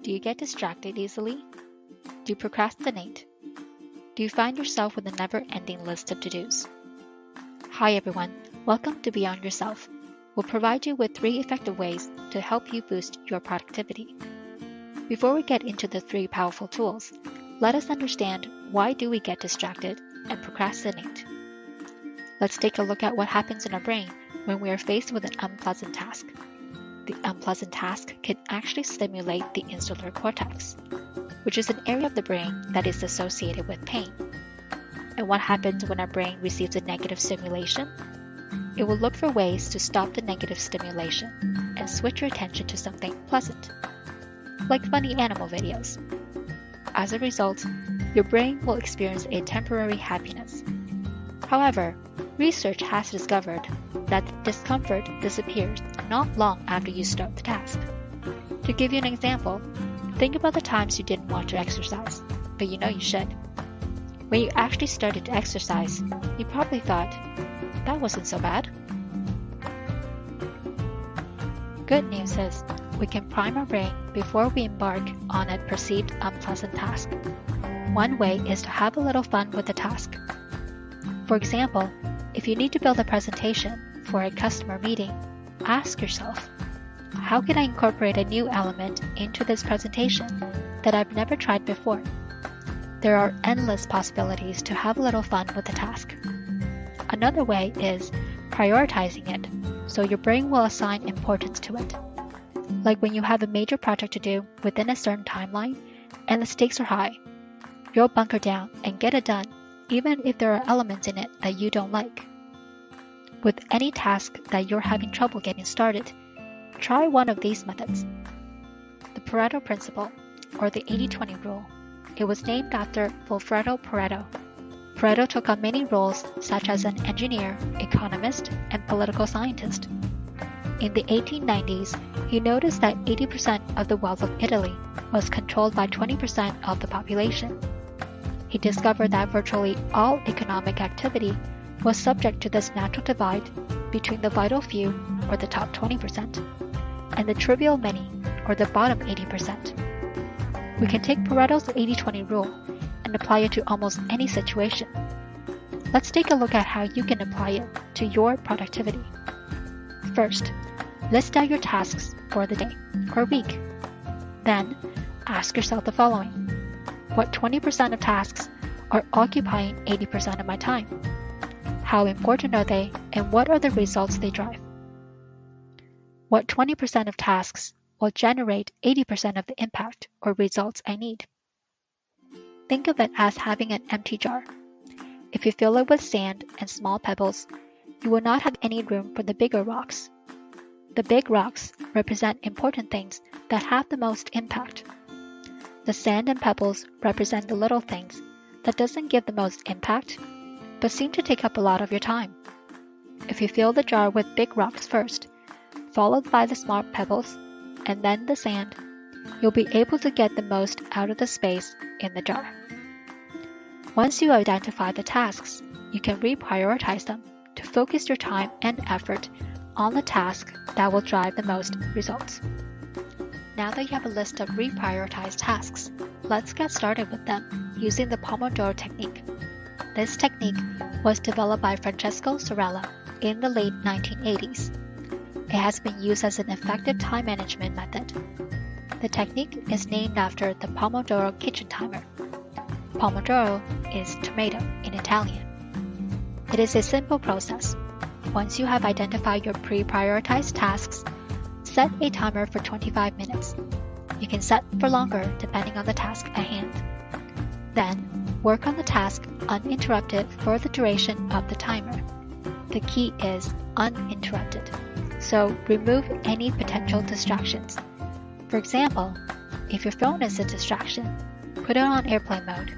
Do you get distracted easily? Do you procrastinate? Do you find yourself with a never-ending list of to-dos? Hi everyone, welcome to Beyond Yourself. We'll provide you with 3 effective ways to help you boost your productivity. Before we get into the 3 powerful tools, let us understand why do we get distracted and procrastinate. Let's take a look at what happens in our brain when we are faced with an unpleasant task. The unpleasant task can actually stimulate the insular cortex, which is an area of the brain that is associated with pain. And what happens when our brain receives a negative stimulation? It will look for ways to stop the negative stimulation and switch your attention to something pleasant, like funny animal videos. As a result, your brain will experience a temporary happiness. However, research has discovered that the discomfort disappears not long after you start the task. To give you an example, think about the times you didn't want to exercise, but you know you should. When you actually started to exercise, you probably thought, that wasn't so bad. Good news is, we can prime our brain before we embark on a perceived unpleasant task. One way is to have a little fun with the task. For example, if you need to build a presentation for a customer meeting, ask yourself, how can I incorporate a new element into this presentation that I've never tried before? There are endless possibilities to have a little fun with the task. Another way is prioritizing it, so your brain will assign importance to it. Like when you have a major project to do within a certain timeline and the stakes are high, you'll bunker down and get it done even if there are elements in it that you don't like. With any task that you're having trouble getting started, try one of these methods. The Pareto principle, or the 80-20 rule. It was named after Wilfredo Pareto. Pareto took on many roles such as an engineer, economist, and political scientist. In the 1890s, he noticed that 80% of the wealth of Italy was controlled by 20% of the population. He discovered that virtually all economic activity was subject to this natural divide between the vital few, or the top 20%, and the trivial many, or the bottom 80%. We can take Pareto's 80-20 rule and apply it to almost any situation. Let's take a look at how you can apply it to your productivity. First, list out your tasks for the day or week. Then, ask yourself the following. What 20% of tasks are occupying 80% of my time? How important are they, and what are the results they drive? What 20% of tasks will generate 80% of the impact or results I need? Think of it as having an empty jar. If you fill it with sand and small pebbles, you will not have any room for the bigger rocks. The big rocks represent important things that have the most impact. The sand and pebbles represent the little things that doesn't give the most impact, but seem to take up a lot of your time. If you fill the jar with big rocks first, followed by the small pebbles, and then the sand, you'll be able to get the most out of the space in the jar. Once you identify the tasks, you can reprioritize them to focus your time and effort on the task that will drive the most results. Now that you have a list of reprioritized tasks, let's get started with them using the pomodoro technique. This technique was developed by Francesco Sorella in the late 1980s. It has been used as an effective time management method. The technique is named after the pomodoro kitchen timer. Pomodoro is tomato in Italian. It is a simple process. Once you have identified your pre-prioritized tasks, set a timer for 25 minutes. You can set for longer depending on the task at hand. Then, work on the task uninterrupted for the duration of the timer. The key is uninterrupted, so remove any potential distractions. For example, if your phone is a distraction, put it on airplane mode,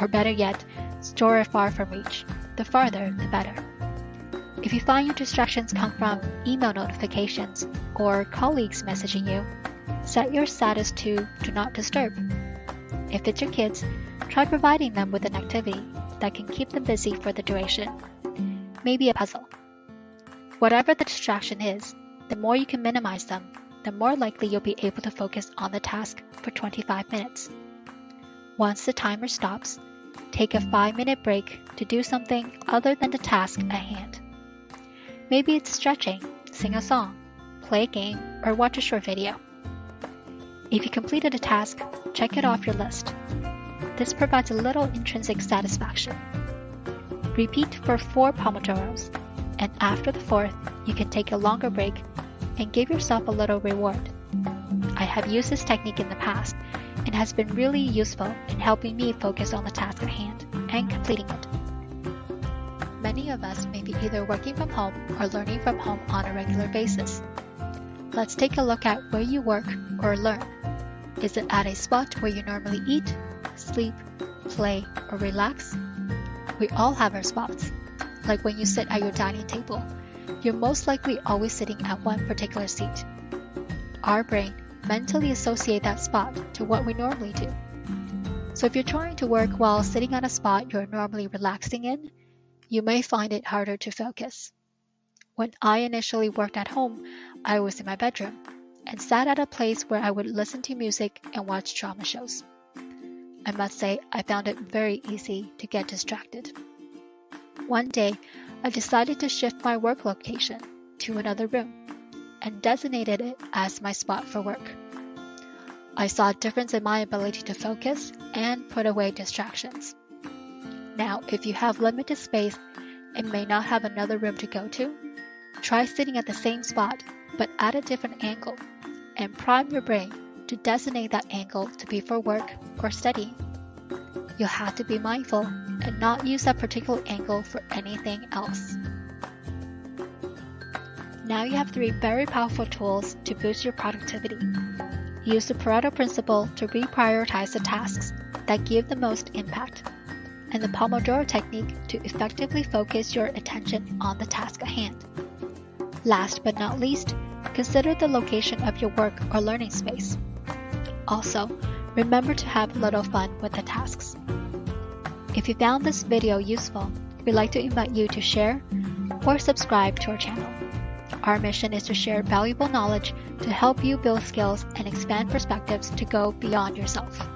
or better yet, store it far from reach. The farther, the better. If you find your distractions come from email notifications or colleagues messaging you, set your status to Do Not Disturb. If it's your kids, try providing them with an activity that can keep them busy for the duration. Maybe a puzzle. Whatever the distraction is, the more you can minimize them, the more likely you'll be able to focus on the task for 25 minutes. Once the timer stops, take a 5-minute break to do something other than the task at hand. Maybe it's stretching, sing a song, play a game, or watch a short video. If you completed a task, check it off your list. This provides a little intrinsic satisfaction. Repeat for 4 pomodoros, and after the 4th, you can take a longer break and give yourself a little reward. I have used this technique in the past and has been really useful in helping me focus on the task at hand and completing it. Many of us may be either working from home or learning from home on a regular basis. Let's take a look at where you work or learn. Is it at a spot where you normally eat, sleep, play, or relax? We all have our spots. Like when you sit at your dining table, you're most likely always sitting at one particular seat. Our brain mentally associates that spot to what we normally do. So if you're trying to work while sitting at a spot you're normally relaxing in, you may find it harder to focus. When I initially worked at home, I was in my bedroom and sat at a place where I would listen to music and watch drama shows. I must say I found it very easy to get distracted. One day, I decided to shift my work location to another room and designated it as my spot for work. I saw a difference in my ability to focus and put away distractions. Now, if you have limited space and may not have another room to go to, try sitting at the same spot but at a different angle and prime your brain to designate that angle to be for work or studying. You'll have to be mindful and not use that particular angle for anything else. Now you have 3 very powerful tools to boost your productivity. Use the Pareto principle to reprioritize the tasks that give the most impact, and the pomodoro technique to effectively focus your attention on the task at hand. Last but not least, consider the location of your work or learning space. Also, remember to have a little fun with the tasks. If you found this video useful, we'd like to invite you to share or subscribe to our channel. Our mission is to share valuable knowledge to help you build skills and expand perspectives to go beyond yourself.